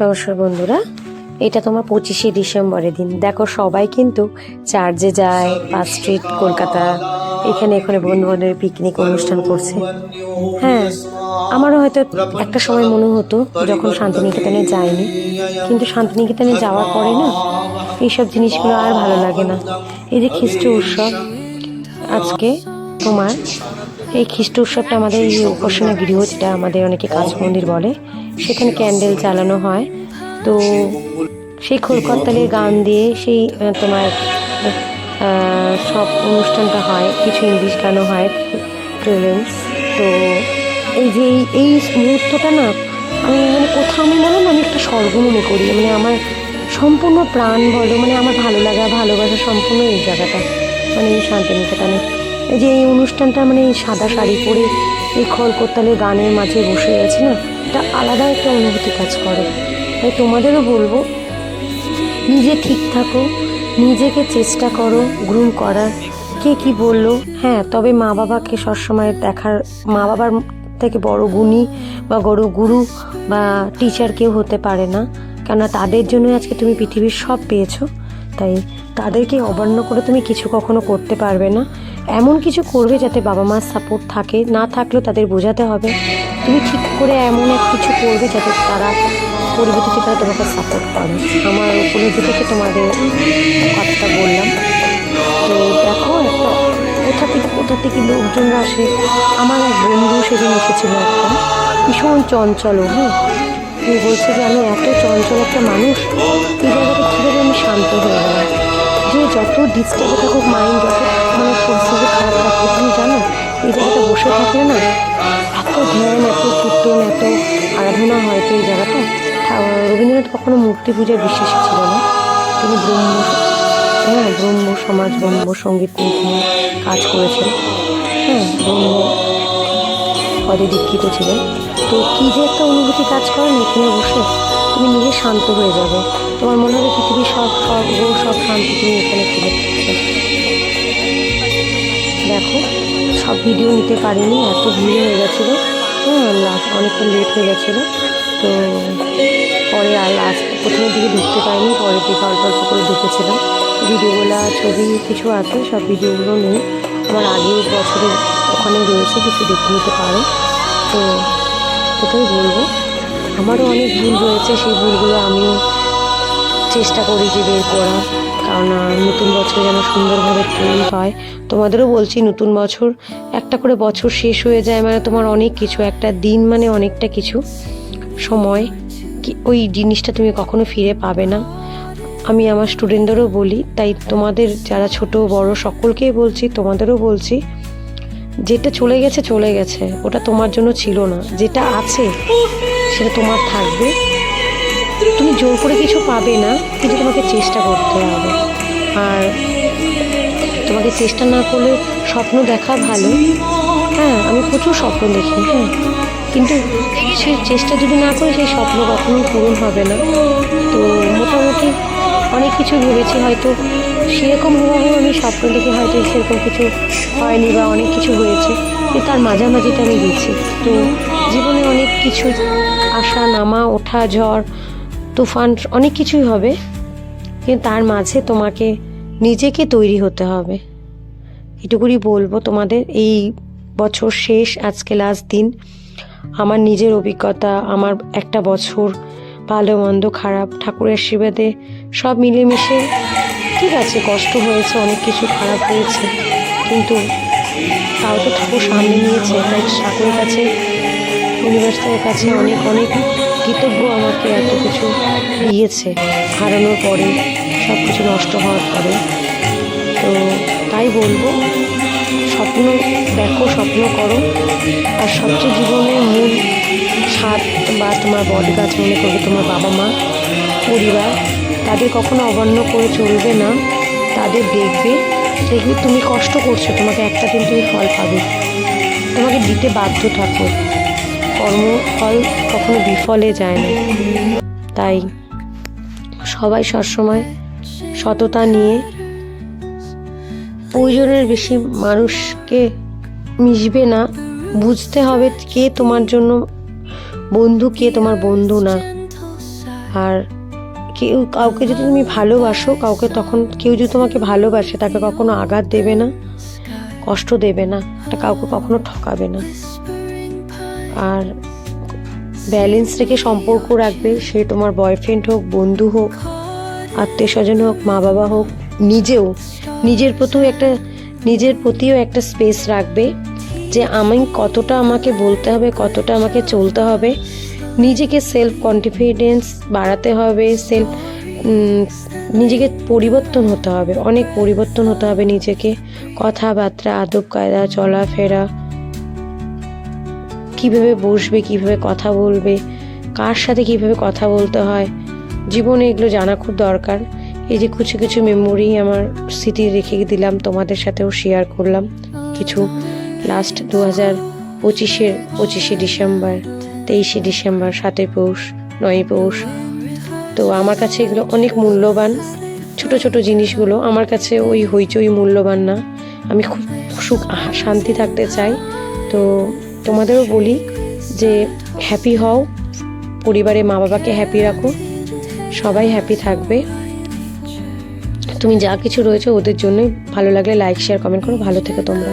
নমস্কার বন্ধুরা, এটা তোমার 25শে ডিসেম্বরের দিন। দেখো সবাই কিন্তু চার্চে যায়, পার্ক স্ট্রিট কলকাতা, এখানে বন্ধু বান্ধবের পিকনিক অনুষ্ঠান করছে। হ্যাঁ, আমারও হয়তো একটা সময় মনে হতো যখন শান্তিনিকেতনে যাইনি, কিন্তু শান্তিনিকেতনে যাওয়ার পরে না এইসব জিনিসগুলো আর ভালো লাগে না। এই যে খ্রিস্ট উৎসব আজকে তোমার, এই খ্রিস্ট উৎসবটা আমাদের এই উপাসনা গৃহ, যেটা আমাদের অনেকে কাজ মন্দির বলে, সেখানে ক্যান্ডেল চালানো হয়। তো সেই খোলকর্তালের গান দিয়ে সেই তোমার সব অনুষ্ঠানটা হয়, কিছু ইংলিশ গানও হয়, প্রেজেন্স। তো এই যে এই মুহূর্তটা না আমি কোথাও আমি বলো না, আমি একটা স্বর্গ মনে করি। আমার সম্পূর্ণ প্রাণ বলো, আমার ভালো লাগা ভালোবাসা সম্পূর্ণ এই জায়গাটা, এই শান্তিনিকেতনে। এই যে এই অনুষ্ঠানটা এই সাদা শাড়ি পরে এই খোলকর্তালের গানের মাঝে বসে আছে না, এটা আলাদা একটা অনুভূতি কাজ করে। তাই তোমাদেরও বলবো, নিজে ঠিক থাকো, নিজেকে চেষ্টা করো গ্রুম করার। কে কি বললো, হ্যাঁ, তবে মা বাবাকে সবসময় দেখার, মা বাবার থেকে বড় গুণী বা বড় গুরু বা টিচার কেউ হতে পারে না, কেননা তাদের জন্য আজকে তুমি পৃথিবীর সব পেয়েছো। তাই তাদেরকে অবমাননা করে তুমি কিছু কখনো করতে পারবে না। এমন কিছু করবে যাতে বাবা মার সাপোর্ট থাকে, না থাকলেও তাদের বোঝাতে হবে। তুমি ঠিক করে এমন এক কিছু করবে যাতে তারা পরিবর্তিত করে তোমাকে সাপোর্ট করে। আমার উপলব্ধি থেকে তোমাদের কথাটা বললাম। তো দেখো, একটা কোথা থেকে লোকজনরা আসে। আমার এক বন্ধু সেদিন এসেছিল, একটা ভীষণ চঞ্চল। হ্যাঁ, তুমি বলছে যে আমি এত চঞ্চল একটা মানুষ, এই জায়গাটা কীভাবে আমি শান্ত হয়ে গেলাম। যে যত ডিস্টার্বে থাকুক মাইন্ড, যত পরিস্থিতি খারাপ থাকুক, তুমি জানো এই জায়গাটা বসে থাকলে না এত ধ্যান, এত কীর্তন, এত আরাধনা হয়। তো এই জায়গাটা রবীন্দ্রনাথ কখনো মূর্তি পূজায় বিশ্বাসী ছিল না। তিনি ব্রহ্ম সমাজ, ব্রহ্ম সঙ্গীত নিয়ে কাজ করেছেন। হ্যাঁ, ব্রহ্ম পদে দীক্ষিত ছিলেন। তো কী যে একটা অনুভূতি কাজ করে না, এখানে বসে তুমি নিজে শান্ত হয়ে যাবে। তোমার মনে হবে পৃথিবীর সব শান্তি তুমি এখানে খুঁজে পাচ্ছ। দেখো, সব ভিডিও নিতে পারিনি, এত ভিড় হয়ে গেছিলো। হ্যাঁ, অনেকটা লেট হয়ে গেছিলো। তো পরে আর প্রথমের দিকে ঢুকতে পারিনি, পরের দিকে অল্প অল্প করে ঢুকেছিলাম। ভিডিওগুলো, ছবি কিছু আছে, সব ভিডিওগুলো নেই। আমার আগের বছরের ওখানে রয়েছে, কিছু দেখে নিতে পারো। তো এটাই বলবো, আমারও অনেক ভুল রয়েছে, সেই ভুলগুলো আমিও চেষ্টা করি যে বের করা, কারণ নতুন বছর যেন সুন্দরভাবে তৈরি হয়। তোমাদেরও বলছি, নতুন বছর একটা করে বছর শেষ হয়ে যায়, তোমার অনেক কিছু, একটা দিন অনেকটা কিছু সময়, ওই জিনিসটা তুমি কখনো ফিরে পাবে না। আমি আমার স্টুডেন্টদেরও বলি, তাই তোমাদের যারা ছোট বড় সকলকেই বলছি, তোমাদেরও বলছি, যেটা চলে গেছে, ওটা তোমার জন্য ছিল না। যেটা আছে সেটা তোমার থাকবে। তুমি জোর করে কিছু পাবে না, কিন্তু তোমাকে চেষ্টা করতে হবে। আর তোমাকে চেষ্টা না করলে স্বপ্ন দেখা ভালো। হ্যাঁ, আমি প্রচুর স্বপ্ন দেখি, হ্যাঁ, কিন্তু সেই চেষ্টা যদি না করি, সেই স্বপ্ন কখনোই পূরণ হবে না। তো মোটামুটি অনেক কিছু ভেবেছি, হয়তো সেরকম হুবহু আমি স্বপ্ন দেখে হয়তো সেরকম কিছু হয়নি বা অনেক কিছু হয়েছে, কিন্তু তার মাঝামাঝিটা আমি গেছি। তো জীবনে অনেক কিছু আসা নামা, ওঠা ঝড় তুফান অনেক কিছুই হবে, কিন্তু তার মাঝে তোমাকে নিজেকে তৈরি হতে হবে। এটুকুই বলবো তোমাদের। এই বছর শেষ, আজকে লাস্ট দিন। আমার নিজের অভিজ্ঞতা, আমার একটা বছর ভালো মন্দ খারাপ, ঠাকুরের আশীর্বাদে সব মিলেমিশে ঠিক আছে। কষ্ট হয়েছে, অনেক কিছু খারাপ হয়েছে, কিন্তু তাও তো ঠাকুর সামনে নিয়েছে। তাই ঠাকুরের কাছে, ইউনিভার্সের কাছে অনেক অনেক কৃতজ্ঞ, আমাকে এত কিছু দিয়েছে হারানোর পরে, সব কিছু নষ্ট হওয়ার পরে। তো তাই বলবো, স্বপ্ন দেখো, স্বপ্ন করো। আর সবচেয়ে জীবনের মূল ছাদ বা তোমার বট গাছ মনে করবে তোমার বাবা মা, পরিবার। তাদের কখনো অমান্য করে চলবে না। তাদের দেখবে তুমি কষ্ট করছো, তোমাকে একটা দিন তুমি ফল পাবে। তোমাকে দিতে বাধ্য থাকো, কর্মফল কখনো বিফলে যায় না। তাই সবাই সবসময় সততা নিয়ে, প্রয়োজনের বেশি মানুষকে মিশবে না। বুঝতে হবে কে তোমার জন্য বন্ধু, কে তোমার বন্ধু না। আর কাউকে যদি তুমি ভালোবাসো, কাউকে তখন কেউ যদি তোমাকে ভালোবাসে তাকে কখনো আঘাত দেবে না, কষ্ট দেবে না, কাউকে কখনো ঠকাবে না। আর ব্যালেন্স রেখে সম্পর্ক রাখবে, সে তোমার বয়ফ্রেন্ড হোক, বন্ধু হোক, আত্মীয় স্বজন হোক, মা বাবা হোক, নিজের প্রতিও একটা স্পেস রাখবে যে আমি কতটা আমাকে বলতে হবে, কতটা আমাকে চলতে হবে। নিজেকে সেলফ কনফিডেন্স বাড়াতে হবে, নিজেকে পরিবর্তন হতে হবে, অনেক পরিবর্তন হতে হবে নিজেকে। কথাবার্তা, আদব কায়দা, চলাফেরা, কীভাবে বসবে, কীভাবে কথা বলবে, কার সাথে কীভাবে কথা বলতে হয়, জীবনে এগুলো জানা খুব দরকার। এই যে কিছু কিছু মেমোরি আমার স্মৃতি রেখে দিলাম, তোমাদের সাথেও শেয়ার করলাম কিছু। লাস্ট 2025-25 ডিসেম্বর, 23 ডিসেম্বর, 7 পৌষ, 9 পৌষ। তো আমার কাছে এগুলো অনেক মূল্যবান। ছোট ছোট জিনিসগুলো আমার কাছে ওই হইচই মূল্যবান না। আমি খুব শান্তি থাকতে চাই। তো তোমাদেরও বলি যে হ্যাপি হও, পরিবারে মা বাবাকে হ্যাপি রাখো, সবাই হ্যাপি থাকবে। তুমি যা কিছু রয়েছে ওদের জন্যই। ভালো লাগলে লাইক শেয়ার কমেন্ট করো। ভালো থেকো তোমরা।